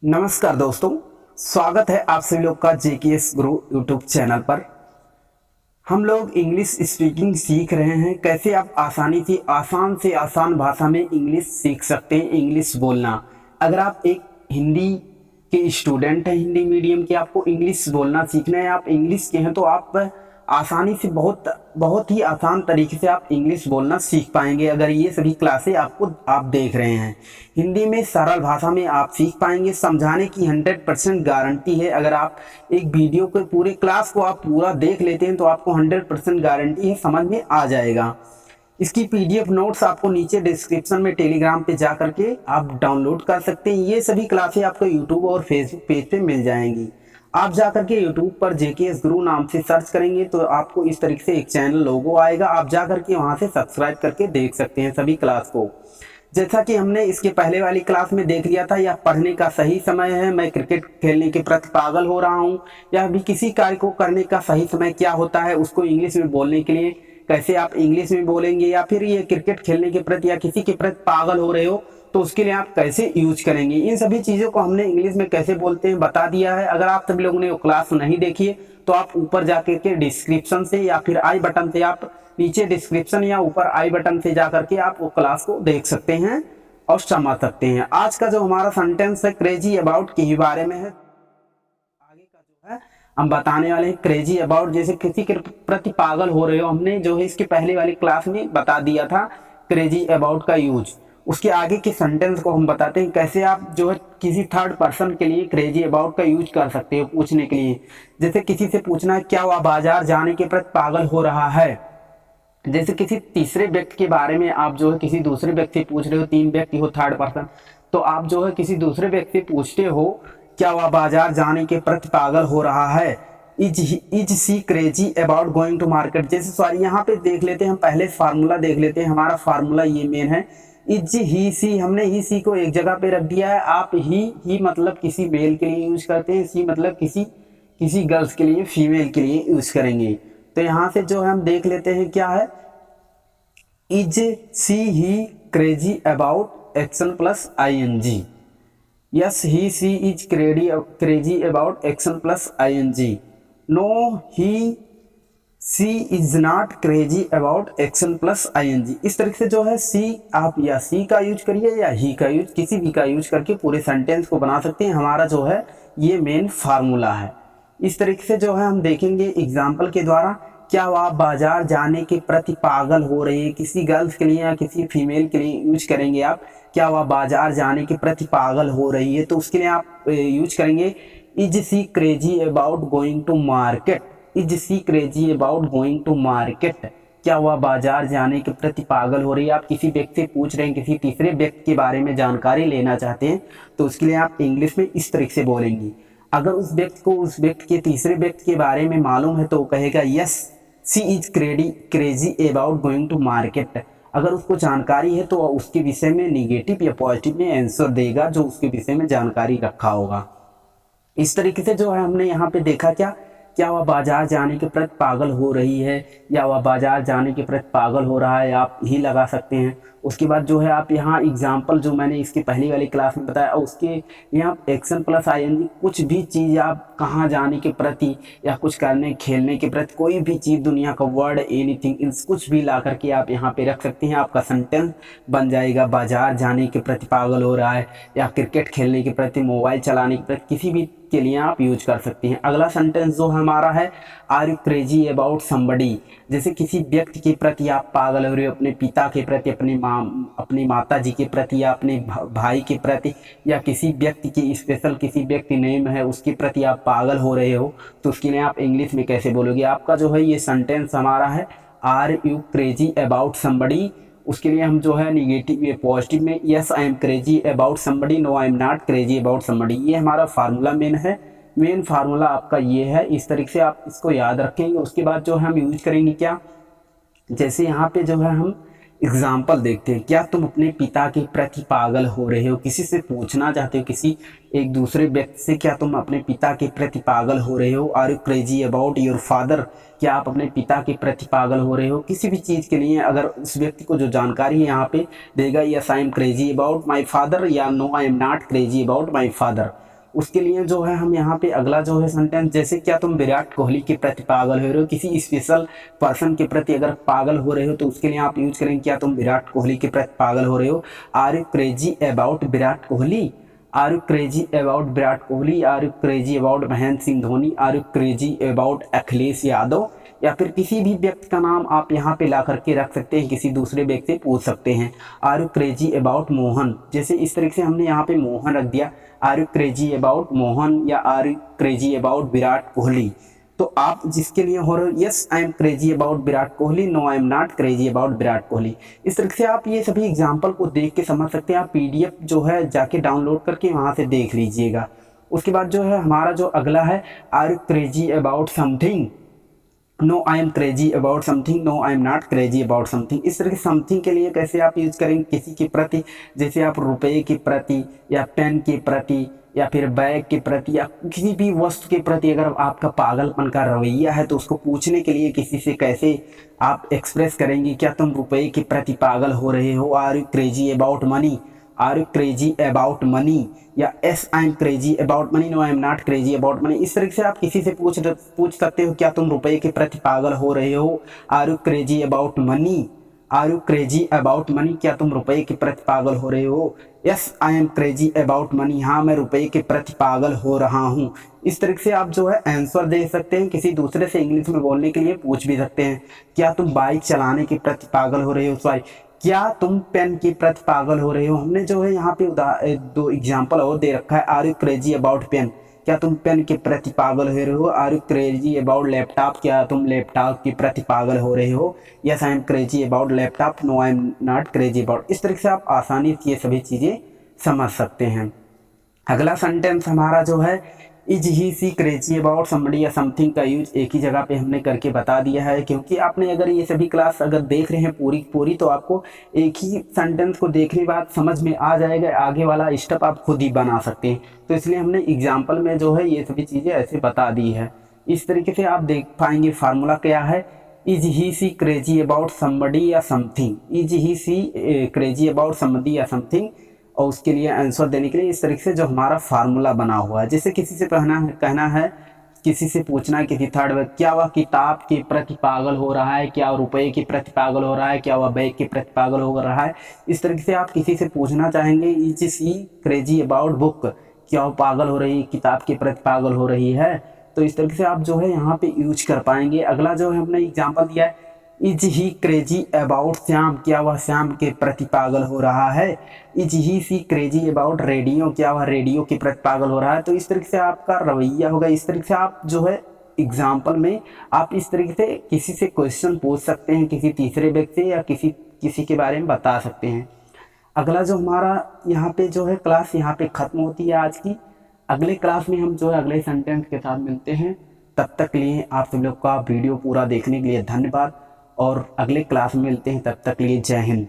नमस्कार दोस्तों, स्वागत है आप सभी लोग का जेकेएस गुरु यूट्यूब चैनल पर। हम लोग इंग्लिश स्पीकिंग सीख रहे हैं, कैसे आप आसानी से आसान भाषा में इंग्लिश सीख सकते हैं, इंग्लिश बोलना। अगर आप एक हिंदी के स्टूडेंट हैं, हिंदी मीडियम के, आपको इंग्लिश बोलना सीखना है, आप इंग्लिश के हैं, तो आप आसानी से बहुत ही आसान तरीके से आप इंग्लिश बोलना सीख पाएंगे अगर ये सभी क्लासें आप देख रहे हैं। हिंदी में सरल भाषा में आप सीख पाएंगे। समझाने की 100% गारंटी है। अगर आप एक वीडियो के पूरे क्लास को आप पूरा देख लेते हैं तो आपको 100% गारंटी है, समझ में आ जाएगा। इसकी पीडीएफ नोट्स आपको नीचे डिस्क्रिप्शन में टेलीग्राम पे जा करके आप डाउनलोड कर सकते हैं। ये सभी क्लासें आपको यूट्यूब और फेसबुक पेज पे मिल जाएंगी। आप जा करके यूट्यूब पर जेकेएस गुरु नाम से सर्च करेंगे तो आपको इस तरीके से एक चैनल लोगो आएगा। आप जा करके वहां से सब्सक्राइब करके देख सकते हैं सभी क्लास को। जैसा कि हमने इसके पहले वाली क्लास में देख लिया था, यह पढ़ने का सही समय है, मैं क्रिकेट खेलने के प्रति पागल हो रहा हूँ, या भी किसी कार्य को करने का सही समय क्या होता है, उसको इंग्लिश में बोलने के लिए कैसे आप इंग्लिश में बोलेंगे, या फिर ये क्रिकेट खेलने के प्रति या किसी के प्रति पागल हो रहे हो तो उसके लिए आप कैसे यूज करेंगे, इन सभी चीज़ों को हमने इंग्लिश में कैसे बोलते हैं बता दिया है। अगर आप सभी लोगों ने वो क्लास नहीं देखी है तो आप ऊपर जाकर के डिस्क्रिप्शन से या फिर आई बटन से, आप नीचे डिस्क्रिप्शन या ऊपर आई बटन से जा करके आप वो क्लास को देख सकते हैं और समझ सकते हैं। आज का जो हमारा सेंटेंस है क्रेजी अबाउट के बारे में है। आगे का जो है हम बताने वाले हैं क्रेजी अबाउट, जैसे किसी के प्रति पागल हो रहे हो, हमने जो है इसके पहले वाली क्लास में बता दिया था क्रेजी अबाउट का यूज। उसके आगे के सेंटेंस को हम बताते हैं कैसे आप जो है किसी थर्ड पर्सन के लिए क्रेजी अबाउट का यूज कर सकते हो पूछने के लिए। जैसे किसी से पूछना है क्या वह बाजार जाने के प्रति पागल हो रहा है। जैसे किसी तीसरे व्यक्ति के बारे में आप जो है किसी दूसरे व्यक्ति से पूछ रहे हो, तीन व्यक्ति हो थर्ड पर्सन, तो आप जो है किसी दूसरे व्यक्ति से पूछते हो क्या वह बाजार जाने के प्रति पागल हो रहा है। Is she crazy about going to market. जैसे सॉरी यहाँ पे देख लेते हैं, हम पहले फार्मूला देख लेते हैं। हमारा फार्मूला ये मेन है, इज ही सी, हमने ही सी को एक जगह पे रख दिया है। आप ही मतलब किसी मेल के लिए यूज करते हैं, सी मतलब किसी गर्ल्स के लिए, फीमेल के लिए यूज करेंगे। तो यहाँ से जो हम देख लेते हैं क्या है, is she he crazy about action plus ING। Yes he she is crazy about action plus ING। No he she is not crazy about action plus ING। इस तरीके से जो है सी आप या सी का यूज करिए या ही का यूज, किसी भी का यूज करके पूरे सेंटेंस को बना सकते हैं। हमारा जो है ये मेन फार्मूला है। इस तरीके से जो है हम देखेंगे एग्जाम्पल के द्वारा, क्या वह बाजार जाने के प्रति पागल हो रही है, किसी गर्ल्स के लिए या किसी फीमेल के लिए यूज करेंगे आप, क्या वह बाजार जाने के प्रति पागल हो रही है, तो उसके लिए आप यूज करेंगे is she crazy about going to market. Is she crazy about going to market, क्या वह बाजार जाने के प्रति पागल हो रही है। आप किसी व्यक्ति से पूछ रहे हैं, किसी तीसरे व्यक्ति के बारे में जानकारी लेना चाहते हैं, तो उसके लिए आप इंग्लिश में इस तरीके से बोलेंगे। अगर उस व्यक्ति को उस व्यक्ति के तीसरे व्यक्ति के बारे में मालूम है तो वो कहेगा yes she is crazy about going to market. अगर उसको जानकारी है तो उसके विषय में निगेटिव या पॉजिटिव में आंसर देगा जो उसके विषय में जानकारी रखा होगा। इस तरीके से जो है हमने यहाँ पे देखा क्या वह बाजार जाने के प्रति पागल हो रही है या वह बाजार जाने के प्रति पागल हो रहा है, आप ही लगा सकते हैं। उसके बाद जो है आप यहाँ एग्जाम्पल जो मैंने इसकी पहली वाली क्लास में बताया, उसके यहाँ एक्शन प्लस ING, कुछ भी चीज़ आप कहाँ जाने के प्रति या कुछ करने खेलने के प्रति, कोई भी चीज़ दुनिया का वर्ड एनीथिंग इन कुछ भी ला करके आप यहाँ पे रख सकते हैं। आपका सेंटेंस बन जाएगा बाजार जाने के प्रति पागल हो रहा है, या क्रिकेट खेलने के प्रति, मोबाइल चलाने के प्रति, किसी भी के लिए आप यूज कर सकते हैं। अगला सेंटेंस जो हमारा है, are you crazy about somebody. जैसे किसी व्यक्ति के प्रति आप पागल हो रहे हो, अपने पिता के प्रति, अपनी माता जी के प्रति, या अपने भाई के प्रति, या किसी व्यक्ति की स्पेशल किसी व्यक्ति नेम है उसके प्रति आप पागल हो रहे हो, तो उसके लिए आप इंग्लिश में कैसे बोलोगे। आपका जो है ये सेंटेंस हमारा है, are you crazy about somebody. उसके लिए हम जो है निगेटिव या पॉजिटिव में, yes I am crazy about somebody, no I am not crazy about somebody. ये हमारा फार्मूला मेन है, मेन फार्मूला आपका ये है। इस तरीके से आप इसको याद रखेंगे। उसके बाद जो हम यूज करेंगे क्या, जैसे यहाँ पे जो है हम एग्जाम्पल देखते हैं, क्या तुम अपने पिता के प्रति पागल हो रहे हो। किसी से पूछना चाहते हो, किसी एक दूसरे व्यक्ति से, क्या तुम अपने पिता के प्रति पागल हो रहे हो। Are you crazy about your father, क्या आप अपने पिता के प्रति पागल हो रहे हो। किसी भी चीज़ के लिए अगर उस व्यक्ति को जो जानकारी है यहाँ पे देगा, yes I am crazy about my father, या no I am not crazy about my father. उसके लिए जो है हम यहाँ पे अगला जो है सेंटेंस, जैसे क्या तुम विराट कोहली के प्रति पागल हो रहे हो, किसी स्पेशल पर्सन के प्रति अगर पागल हो रहे हो तो उसके लिए आप यूज करेंगे क्या तुम विराट कोहली के प्रति पागल हो रहे हो। Are you crazy about Virat Kohli, are you crazy about Virat Kohli, are you crazy about Mahendra Singh Dhoni, are you crazy about Akhilesh Yadav, या फिर किसी भी व्यक्ति का नाम आप यहाँ पे ला करके रख सकते हैं, किसी दूसरे व्यक्ति से पूछ सकते हैं। Are you crazy about Mohan, जैसे इस तरीके से हमने यहाँ पे मोहन रख दिया, are you crazy about Mohan या are you crazy about Virat Kohli. तो आप जिसके लिए हो रहे हो, yes I am crazy about Virat Kohli, no I am not crazy about Virat Kohli. इस तरीके से आप ये सभी एग्जाम्पल को देख के समझ सकते हैं। आप पीडीएफ जो है जाके डाउनलोड करके वहाँ से देख लीजिएगा। उसके बाद जो है हमारा जो अगला है, are you crazy about something, no I am crazy about something, no I am not crazy about something. इस तरह के समथिंग के लिए कैसे आप यूज करेंगे, किसी के प्रति, जैसे आप रुपये के प्रति या पेन के प्रति या फिर बैग के प्रति या किसी भी वस्तु के प्रति अगर आपका पागलपन का रवैया है तो उसको पूछने के लिए किसी से कैसे आप एक्सप्रेस करेंगे, क्या तुम रुपये के प्रति पागल हो रहे हो, are you crazy about money, are you crazy about money, या yes I am crazy about money, no I am not crazy about money. इस तरीके से आप किसी से पूछ सकते हो क्या तुम रुपये के प्रति पागल हो रहे हो, are you crazy about money, are you crazy about money, क्या तुम रुपये के प्रति पागल हो रहे हो, yes I am crazy about money, हाँ मैं रुपये के प्रति पागल हो रहा हूँ। इस तरीके से आप जो है आंसर दे सकते हैं। किसी दूसरे से इंग्लिश में बोलने के लिए पूछ भी सकते हैं, क्या तुम बाइक चलाने के प्रति पागल हो रहे हो, सॉरी क्या तुम पेन के प्रति पागल हो रहे हो। हमने जो है यहाँ पे दो एग्जाम्पल और दे रखा है, are you crazy about pen, क्या तुम पेन के प्रति पागल हो रहे हो, are you crazy about laptop, क्या तुम लैपटॉप के प्रति पागल हो रहे हो, yes I am crazy about laptop, no I am not crazy about. इस तरीके से आप आसानी से ये सभी चीज़ें समझ सकते हैं। अगला सेंटेंस हमारा जो है, is he she crazy about somebody या समथिंग का यूज एक ही जगह पे हमने करके बता दिया है, क्योंकि आपने अगर ये सभी क्लास अगर देख रहे हैं पूरी तो आपको एक ही सेंटेंस को देखने के बाद समझ में आ जाएगा, आगे वाला स्टेप आप खुद ही बना सकते हैं। तो इसलिए हमने एग्जाम्पल में जो है ये सभी चीज़ें ऐसे बता दी है। इस तरीके से आप देख पाएंगे फार्मूला क्या है, is he she crazy about somebody या something, is he she crazy about somebody या समथिंग, और उसके लिए आंसर देने के लिए इस तरीके से जो हमारा फार्मूला बना हुआ है। जैसे किसी से कहना है, किसी से पूछना है, किसी थर्ड व्यक्ति, क्या वह किताब के प्रति पागल हो रहा है, क्या रुपए के प्रति पागल हो रहा है, क्या वह बैग के प्रति पागल हो रहा है। इस तरीके से आप किसी से पूछना चाहेंगे, is she crazy about book, क्या वो पागल हो रही है, किताब के प्रति पागल हो रही है। तो इस तरीके से आप जो है यहाँ पे यूज कर पाएंगे। अगला जो है हमने एग्जाम्पल दिया है, is he crazy about Shyam, क्या वह श्याम के प्रति पागल हो रहा है। Is he she crazy about radio, क्या वह रेडियो के प्रति पागल हो रहा है। तो इस तरीके से आपका रवैया होगा। इस तरीके से आप जो है एग्जाम्पल में आप इस तरीके से किसी से क्वेश्चन पूछ सकते हैं, किसी तीसरे व्यक्ति से, या किसी के बारे में बता सकते हैं। अगला जो हमारा यहाँ पे जो है क्लास यहाँ पे ख़त्म होती है आज की। अगले क्लास में हम जो है अगले सेंटेंस के साथ मिलते हैं। तब तक के लिए आप सब लोग का वीडियो पूरा देखने के लिए धन्यवाद, और अगले क्लास में मिलते हैं। तब तक के लिए जय हिंद।